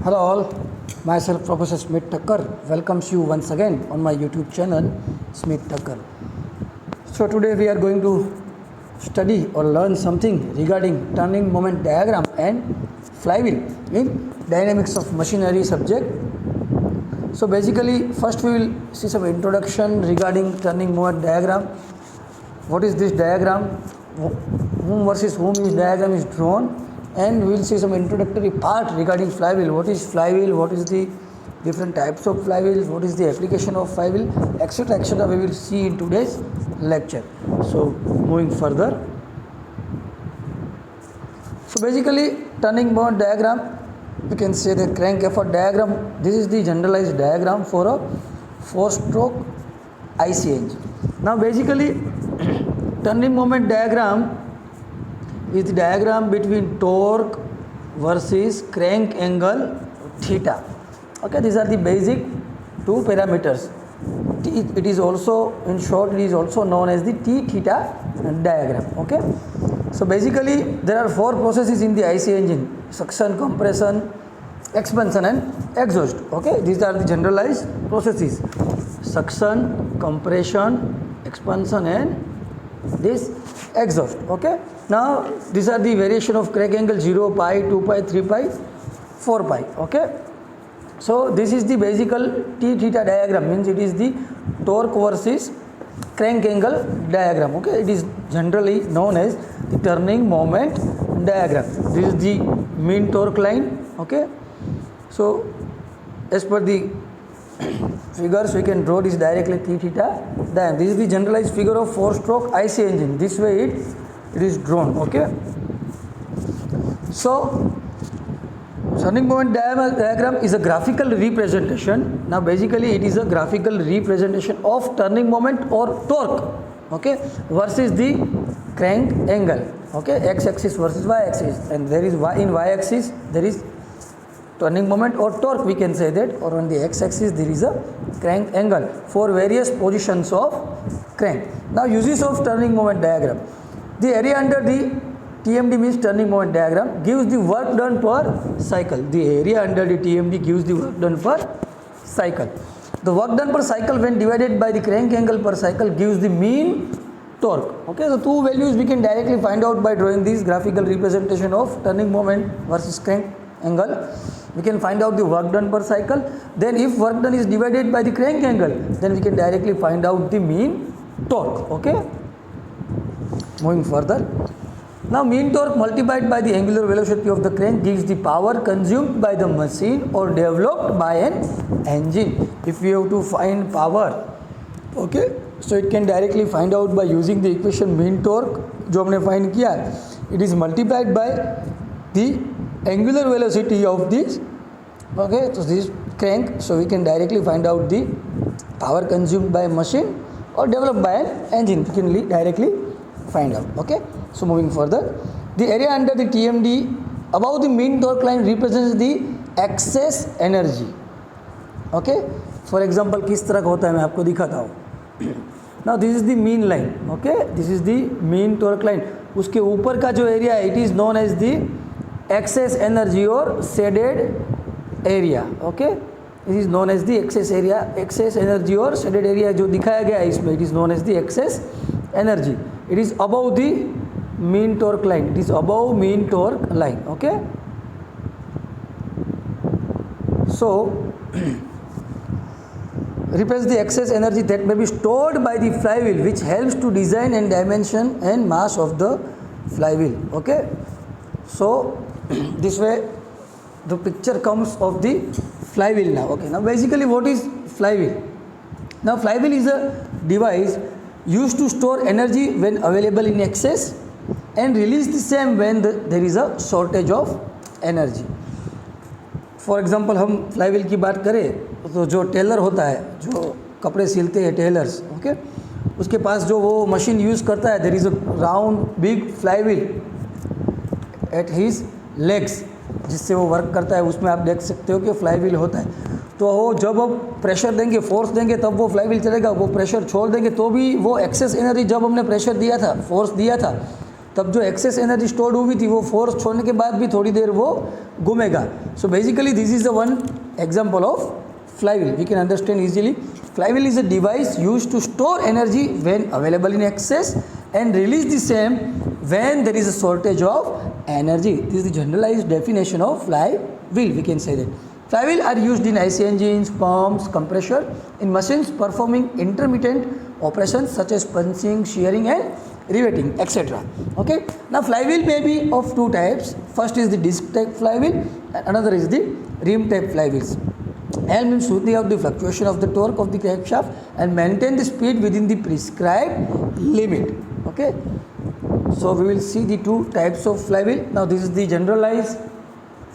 Hello all, myself Professor Smith Tucker welcomes you once again on my YouTube channel Smith Tucker. So today we are going to study or learn something regarding turning moment diagram and flywheel in dynamics of machinery subject. So basically first we will see some introduction regarding turning moment diagram. What is this diagram? Whom versus whom this diagram is drawn? And we will see some introductory part regarding flywheel. What is flywheel? What is the different types of flywheels? What is the application of flywheel? Etc. etc. We will see in today's lecture. So moving further. So basically turning moment diagram, we can say the crank effort diagram. This is the generalized diagram for a 4-stroke IC engine. Now basically turning moment diagram is the diagram between torque versus crank angle theta. Okay, these are the basic two parameters. It is also, in short, it is also known as the T theta diagram. Okay, so basically there are 4 processes in the IC engine: suction, compression, expansion and exhaust. Okay, these are the generalized processes: suction, compression, expansion and this exhaust. Okay, now these are the variation of crank angle: 0, pi, 2 pi, 3 pi, 4 pi. Okay, so this is the basic T theta diagram, means it is the torque versus crank angle diagram. Okay, it is generally known as the turning moment diagram. This is the mean torque line. Okay, so as per the figures we can draw this directly T theta diagram. This is the generalized figure of 4-stroke IC engine. This way it is drawn. Okay, so turning moment diagram is a graphical representation. Now basically it is a graphical representation of turning moment or torque, okay, versus the crank angle. Okay, x-axis versus y-axis, and there is in y-axis there is turning moment or torque, we can say that, or on the x-axis there is a crank angle for various positions of crank. Now uses of turning moment diagram. The area under the TMD means turning moment diagram gives the work done per cycle. The area under the TMD gives the work done per cycle. The work done per cycle when divided by the crank angle per cycle gives the mean torque. Okay, so two values we can directly find out by drawing this graphical representation of turning moment versus crank angle. We can find out the work done per cycle. Then if work done is divided by the crank angle, then we can directly find out the mean torque. Okay, moving further. Now mean torque multiplied by the angular velocity of the crank gives the power consumed by the machine or developed by an engine. If we have to find power, okay, so it can directly find out by using the equation mean torque जो हमने find किया, it is multiplied by the angular velocity of this, okay, so this crank, so we can directly find out the power consumed by machine or developed by an engine. We can directly find out. Okay, so moving further, the area under the TMD above the mean torque line represents the excess energy. Okay, for example किस तरह का होता है मैं आपको दिखाता हूँ. Now this is the mean line. Okay, this is the mean torque line. उसके ऊपर का जो एरिया है, it is known as the excess energy or shaded area. Okay, this is known as the excess area, excess energy or shaded area जो दिखाया गया है इसमें, it is known as the excess energy. It is above the mean torque line. It is above mean torque line. Okay, so represents the excess energy that may be stored by the flywheel, which helps to design and dimension and mass of the flywheel. Okay, so this way the picture comes of the flywheel now. Okay, now basically what is flywheel? Now flywheel is a device used to store energy when available in excess and release the same when there is a shortage of energy. For example हम flywheel की बात करें तो जो Taylor होता है, जो कपड़े सिलते हैं टेलर्स, ओके, उसके पास जो वो मशीन यूज़ करता है, there is a round big flywheel at his legs, जिससे वो वर्क करता है. उसमें आप देख सकते हो कि फ्लाईव्हील होता है. तो वो जब अब प्रेशर देंगे, फोर्स देंगे, तब वो फ्लाईव्हील चलेगा. वो प्रेशर छोड़ देंगे तो भी वो एक्सेस एनर्जी, जब हमने प्रेशर दिया था, फोर्स दिया था, तब जो एक्सेस एनर्जी स्टोर्ड हुई थी वो फोर्स छोड़ने के बाद भी थोड़ी देर वो घूमेगा. So basically this is the one example of flywheel. We can understand easily. Flywheel is a device used to store energy when available in excess and release the same when there is a shortage of energy. This is the generalized definition of flywheel. We can say that. Flywheel are used in IC engines, pumps, compressor, in machines performing intermittent operations such as punching, shearing and riveting, etc. Okay. Now flywheel may be of two types. First is the disc type flywheel and another is the rim type flywheels. L means smoothing out the fluctuation of the torque of the crankshaft and maintain the speed within the prescribed limit. Okay. So we will see the two types of flywheel. Now this is the generalized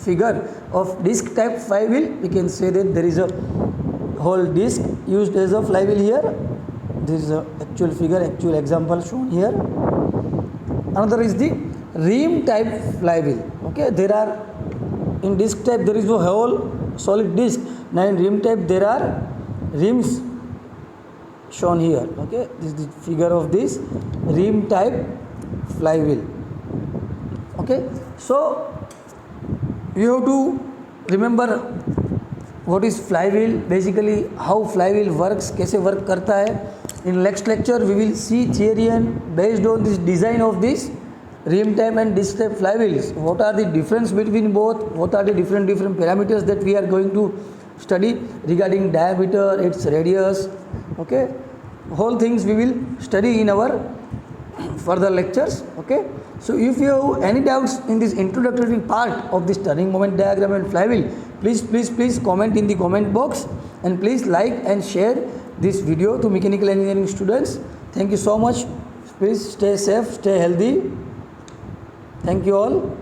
figure of disc type flywheel. We can say that there is a whole disc used as a flywheel here. This is a actual figure, actual example shown here. Another is the rim type flywheel. Okay, there are in disc type there is a whole solid disc. Now in rim type there are rims shown here. Okay, this is the figure of this rim type flywheel. Okay, so you have to remember what is flywheel, basically how flywheel works, कैसे work करता है. In next lecture we will see theory and based on this design of this rim type and disc type flywheels, what are the difference between both, what are the different parameters that we are going to study regarding diameter, its radius. Okay, whole things we will study in our further lectures. Okay, so if you have any doubts in this introductory part of this turning moment diagram and flywheel, please comment in the comment box, and please like and share this video to mechanical engineering students. Thank you so much. Please stay safe, stay healthy. Thank you all.